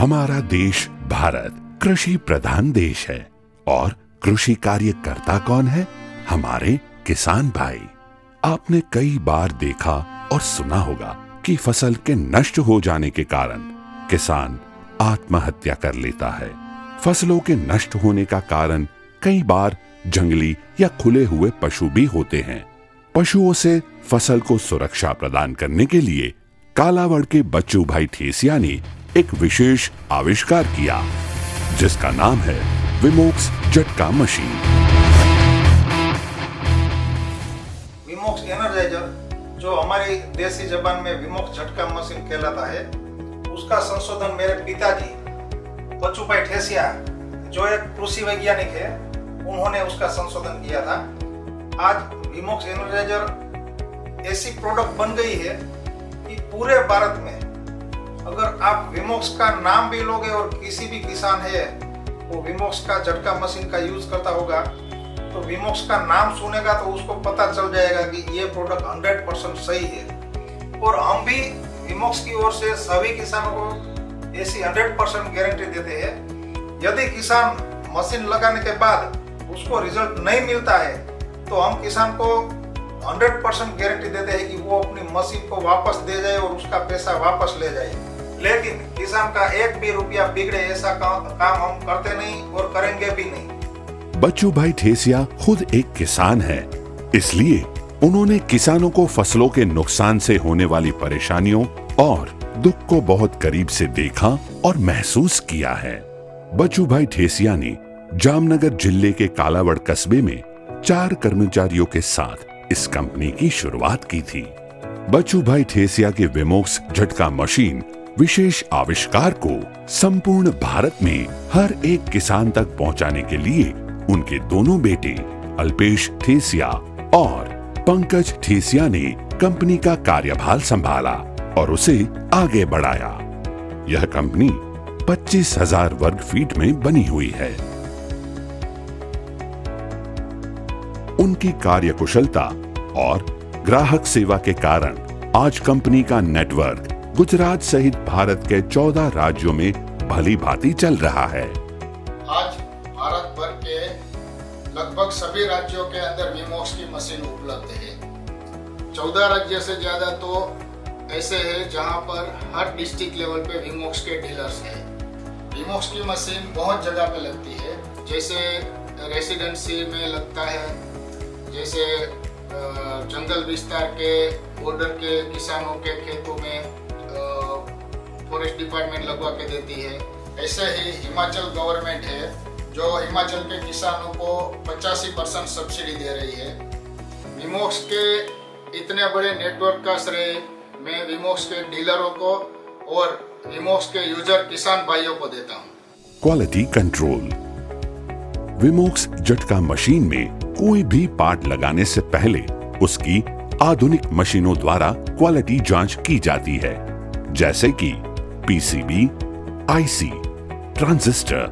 हमारा देश भारत कृषि प्रधान देश है और कृषि कार्य करता कौन है? हमारे किसान भाई। आपने कई बार देखा और सुना होगा कि फसल के नष्ट हो जाने के कारण किसान आत्महत्या कर लेता है। फसलों के नष्ट होने का कारण कई बार जंगली या खुले हुए पशु भी होते हैं। पशुओं से फसल को सुरक्षा प्रदान करने के लिए कालावड़ के बच्चू भाई ठेसिया ने एक विशेष आविष्कार किया, जिसका नाम है विमोक्स झटका मशीन। विमोक्स एनर्जाइजर, जो हमारी देसी जबान में विमोक्स झटका मशीन कहलाता है, उसका संशोधन मेरे पिताजी बच्चू भाई ठेसिया, जो एक कृषि वैज्ञानिक है, उन्होंने उसका संशोधन किया था। आज विमोक्स एनर्जाइजर ऐसी प्रोडक्ट बन गई है कि पूरे भारत में अगर आप विमोक्स का नाम भी लोगे और किसी भी किसान है वो विमोक्स का झटका मशीन का यूज करता होगा, तो विमोक्स का नाम सुनेगा तो उसको पता चल जाएगा कि ये प्रोडक्ट 100% सही है। और हम भी विमोक्स की ओर से सभी किसानों को ऐसी 100% गारंटी देते हैं। यदि किसान मशीन लगाने के बाद उसको रिजल्ट नहीं मिलता है तो हम किसान को 100% गारंटी देते हैं कि वो अपनी मशीन को वापस दे जाए और उसका पैसा वापस ले जाए। लेकिन किसान का एक भी रुपया बिगड़े ऐसा काम हम करते नहीं और करेंगे भी नहीं। बच्चू भाई ठेसिया खुद एक किसान है, इसलिए उन्होंने किसानों को फसलों के नुकसान से होने वाली परेशानियों और दुख को बहुत करीब से देखा और महसूस किया है। बच्चू भाई ठेसिया ने जामनगर जिले के कालावड़ कस्बे में 4 कर्मचारियों के साथ इस कंपनी की शुरुआत की थी। बच्चू भाई ठेसिया के विमोक्स झटका मशीन विशेष आविष्कार को संपूर्ण भारत में हर एक किसान तक पहुंचाने के लिए उनके दोनों बेटे अल्पेश ठेसिया और पंकज ठेसिया ने कंपनी का कार्यभार संभाला और उसे आगे बढ़ाया। यह कंपनी 25,000 वर्ग फीट में बनी हुई है। उनकी कार्यकुशलता और ग्राहक सेवा के कारण आज कंपनी का नेटवर्क गुजरात सहित भारत के 14 राज्यों में भली भांति चल रहा है। आज भारत भर के लगभग सभी राज्यों के अंदर विमोक्स की मशीन उपलब्ध है। 14 राज्य से ज्यादा तो ऐसे हैं जहां पर हर डिस्ट्रिक्ट लेवल पे विमोक्स के डीलर्स हैं। विमोक्स की मशीन बहुत जगह पे लगती है, जैसे रेसिडेंसी में लगता है, जैसे जंगल विस्तार के बॉर्डर के किसानों के खेतों में फॉरेस्ट डिपार्टमेंट लगवा के देती है। ऐसे ही हिमाचल गवर्नमेंट है जो हिमाचल के किसानों को 85% सब्सिडी दे रही है। विमोक्स के इतने बड़े नेटवर्क का श्रेय मैं विमोक्स के डीलरों को और विमोक्स के यूजर किसान भाइयों को देता हूँ। Quality control. विमोक्स झटका मशीन में कोई भी पार्ट लगाने से पहले उसकी आधुनिक मशीनों द्वारा क्वालिटी जांच की जाती है, जैसे कि पीसीबी, आईसी, ट्रांजिस्टर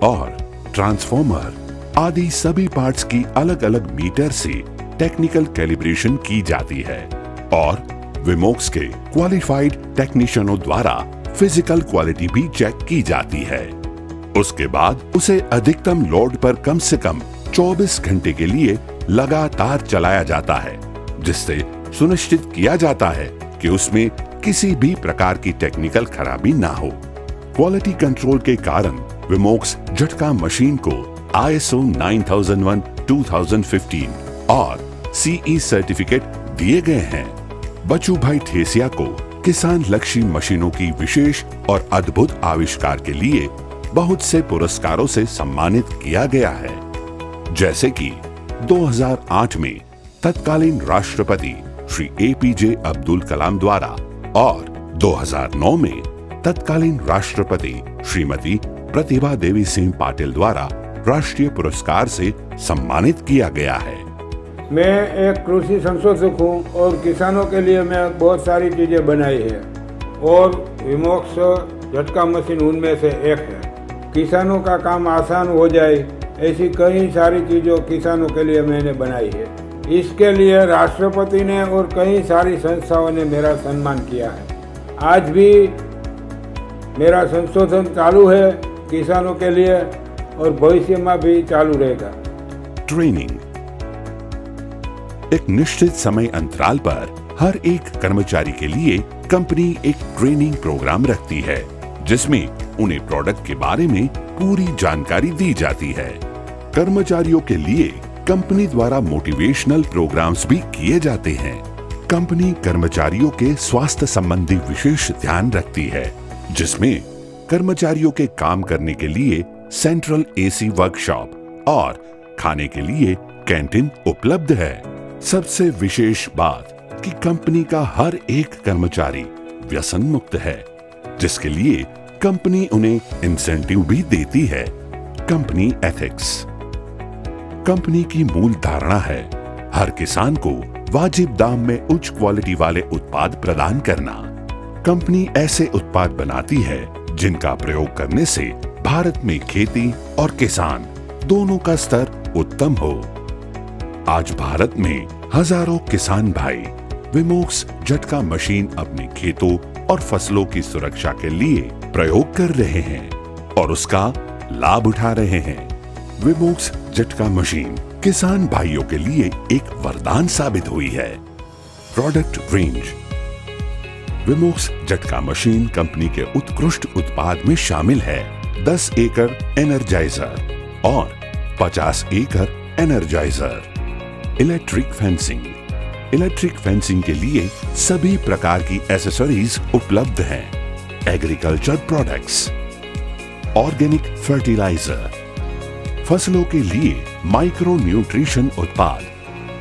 और ट्रांसफॉर्मर आदि सभी पार्ट्स की अलग अलग मीटर से टेक्निकल कैलिब्रेशन की जाती है और विमोक्स के क्वालिफाइड टेक्नीशियनों द्वारा फिजिकल क्वालिटी भी चेक की जाती है। उसके बाद उसे अधिकतम लोड पर कम से कम 24 घंटे के लिए लगातार चलाया जाता है, जिससे सुनिश्चित किया जाता है कि उसमें किसी भी प्रकार की टेक्निकल खराबी ना हो। क्वालिटी कंट्रोल के कारण विमोक्स झटका मशीन को ISO 9001:2015 और CE सर्टिफिकेट दिए गए हैं। बच्चू भाई ठेसिया को किसान लक्षी मशीनों की विशेष और अद्भुत आविष्कार के लिए बहुत से पुरस्कारों से सम्मानित किया गया है, जैसे कि 2008 में तत्कालीन राष्ट्रपति श्री APJ अब्दुल कलाम द्वारा और 2009 में तत्कालीन राष्ट्रपति श्रीमती प्रतिभा देवी सिंह पाटिल द्वारा राष्ट्रीय पुरस्कार से सम्मानित किया गया है। मैं एक कृषि संशोधक हूँ और किसानों के लिए मैं बहुत सारी चीज़ें बनाई है और विमोक्स झटका मशीन उनमें से एक है। किसानों का काम आसान हो जाए ऐसी कई सारी चीज़ों किसानों के लिए मैंने बनाई है। इसके लिए राष्ट्रपति ने और कई सारी संस्थाओं ने मेरा सम्मान किया है। आज भी मेरा संशोधन चालू है किसानों के लिए और भविष्य में भी चालू रहेगा। ट्रेनिंग। एक निश्चित समय अंतराल पर हर एक कर्मचारी के लिए कंपनी एक ट्रेनिंग प्रोग्राम रखती है, जिसमें उन्हें प्रोडक्ट के बारे में पूरी जानकारी दी जाती है। कर्मचारियों के लिए कंपनी द्वारा मोटिवेशनल प्रोग्राम्स भी किए जाते हैं। कंपनी कर्मचारियों के स्वास्थ्य संबंधी विशेष ध्यान रखती है, जिसमें कर्मचारियों के काम करने के लिए सेंट्रल एसी वर्कशॉप और खाने के लिए कैंटीन उपलब्ध है। सबसे विशेष बात कि कंपनी का हर एक कर्मचारी व्यसन मुक्त है, जिसके लिए कंपनी उन्हें इंसेंटिव भी देती है। Company ethics. कंपनी की मूल धारणा है हर किसान को वाजिब दाम में उच्च क्वालिटी वाले उत्पाद प्रदान करना। कंपनी ऐसे उत्पाद बनाती है जिनका प्रयोग करने से भारत में खेती और किसान दोनों का स्तर उत्तम हो। आज भारत में हजारों किसान भाई विमोक्स झटका मशीन अपने खेतों और फसलों की सुरक्षा के लिए प्रयोग कर रहे हैं और उसका लाभ उठा रहे हैं। विमोक्स झटका मशीन किसान भाइयों के लिए एक वरदान साबित हुई है। Product range. विमोक्स झटका मशीन कंपनी के उत्कृष्ट उत्पाद में शामिल है 10 एकड़ एनर्जाइजर और 50 एकड़ energiser. Electric fencing. Electric fencing के लिए सभी प्रकार की एसेसरीज उपलब्ध हैं। Agriculture products. Organic fertiliser. फसलों के लिए माइक्रो न्यूट्रिशन उत्पाद।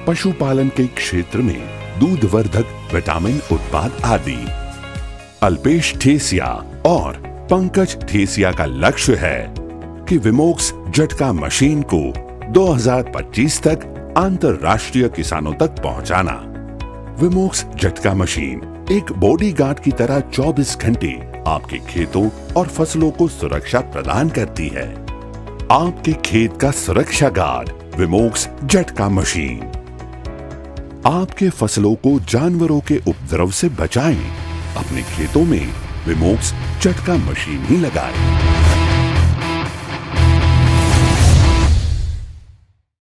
पशुपालन के क्षेत्र में दूधवर्धक विटामिन उत्पाद आदि। अल्पेश ठेसिया और पंकज ठेसिया का लक्ष्य है कि विमोक्स झटका मशीन को 2025 तक अंतरराष्ट्रीय किसानों तक पहुंचाना। विमोक्स झटका मशीन एक बॉडीगार्ड की तरह 24 घंटे आपके खेतों और फसलों को सुरक्षा प्रदान करती है। आपके खेत का सुरक्षा गार्ड विमोक्स झटका मशीन। आपके फसलों को जानवरों के उपद्रव से बचाएं। अपने खेतों में विमोक्स झटका मशीन ही लगाएं।